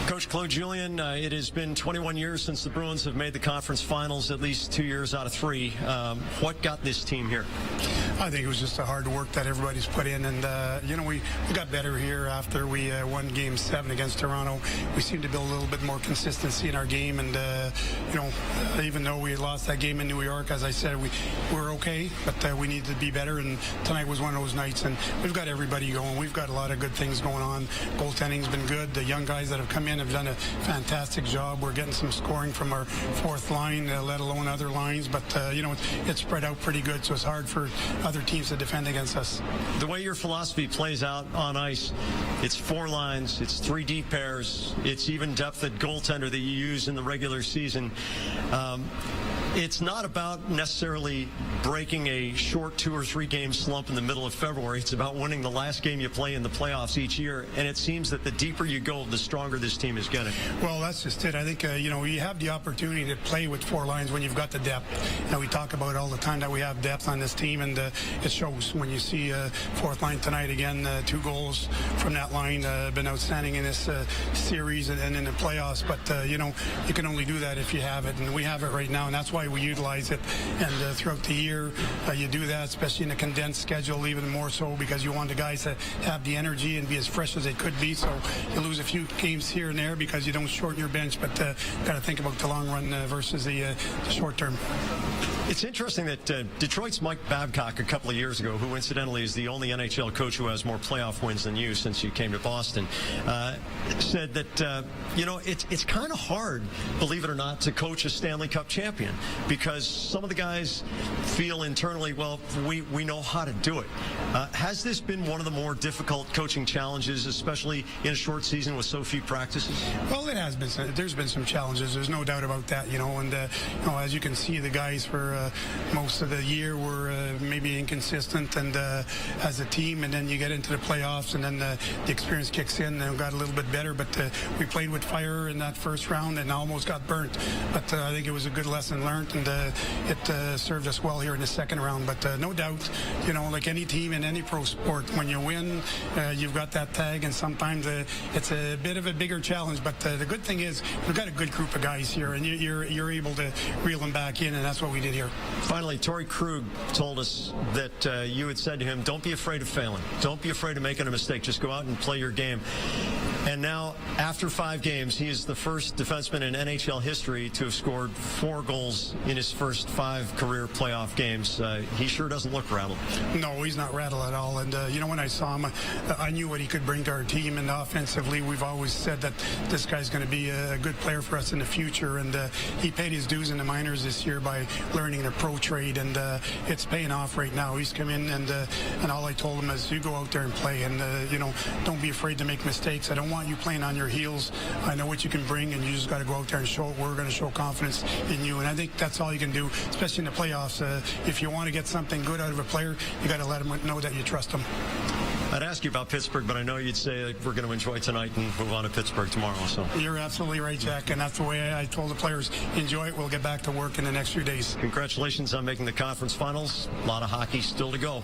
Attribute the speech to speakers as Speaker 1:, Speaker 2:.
Speaker 1: Coach Claude Julien, it has been 21 years since the Bruins have made the conference finals, at least 2 years out of 3. What got this team here?
Speaker 2: I think it was just the hard work that everybody's put in, and we got better here after we won Game 7 against Toronto. We seemed to build a little bit more consistency in our game, and even though we lost that game in New York, as I said, we were okay, but we needed to be better, and tonight was one of those nights, and we've got everybody going. We've got a lot of good things going on. Goaltending's been good. The young guys that have come in have done a fantastic job. We're getting some scoring from our fourth line, let alone other lines, but it's spread out pretty good, so it's hard for other teams to defend against us.
Speaker 1: The way your philosophy plays out on ice, it's 4 lines, it's 3 deep pairs, it's even depth at goaltender that you use in the regular season. It's not about necessarily breaking a short 2 or 3 game slump in the middle of February. It's about winning the last game you play in the playoffs each year, and it seems that the deeper you go, the stronger this team is getting.
Speaker 2: Well, that's just it. I think, you have the opportunity to play with 4 lines when you've got the depth. We talk about all the time that we have depth on this team, and it shows when you see fourth line tonight again. 2 goals from that line, been outstanding in this series and in the playoffs, but you can only do that if you have it, and we have it right now, and that's why we utilize it. And throughout the year, you do that, especially in a condensed schedule, even more so because you want the guys to have the energy and be as fresh as they could be. So you lose a few games here and there because you don't shorten your bench, but got to think about the long run versus the short term.
Speaker 1: It's interesting that Detroit's Mike Babcock a couple of years ago, who incidentally is the only NHL coach who has more playoff wins than you since you came to Boston, said that, it's kind of hard, believe it or not, to coach a Stanley Cup champion because some of the guys feel internally, well, we know how to do it. Has this been one of the more difficult coaching challenges, especially in a short season with so few practices?
Speaker 2: Well, it has been. There's been some challenges. There's no doubt about that, and as you can see, the guys for most of the year were maybe inconsistent and as a team, and then you get into the playoffs and then the experience kicks in and got a little bit better, but we played with fire in that first round and almost got burnt, but I think it was a good lesson learned, and it served us well here in the second round. But no doubt, like any team in any pro sport, when you win, you've got that tag, and sometimes it's a bit of a bigger challenge, but the good thing is we've got a good group of guys here, and you're able to reel them back in, and that's what we did here.
Speaker 1: Finally, Torrey Krug told us that you had said to him, don't be afraid of failing. Don't be afraid of making a mistake. Just go out and play your game. And now, after 5 games, he is the first defenseman in NHL history to have scored 4 goals in his first 5 career playoff games. He sure doesn't look rattled.
Speaker 2: No, he's not rattled at all. And, when I saw him, I knew what he could bring to our team. And offensively, we've always said that this guy's going to be a good player for us in the future. And he paid his dues in the minors this year by learning the pro trade, and it's paying off right now. He's come in, and all I told him is, you go out there and play, and don't be afraid to make mistakes. I don't want you playing on your heels. I know what you can bring, and you just got to go out there and show it. We're going to show confidence in you, and I think that's all you can do, especially in the playoffs. If you want to get something good out of a player, you got to let him know that you trust him.
Speaker 1: I'd ask you about Pittsburgh, but I know you'd say we're going to enjoy tonight and move on to Pittsburgh tomorrow. So
Speaker 2: you're absolutely right, Jack, and that's the way I told the players. Enjoy it. We'll get back to work in the next few days.
Speaker 1: Congratulations on making the conference finals. A lot of hockey still to go.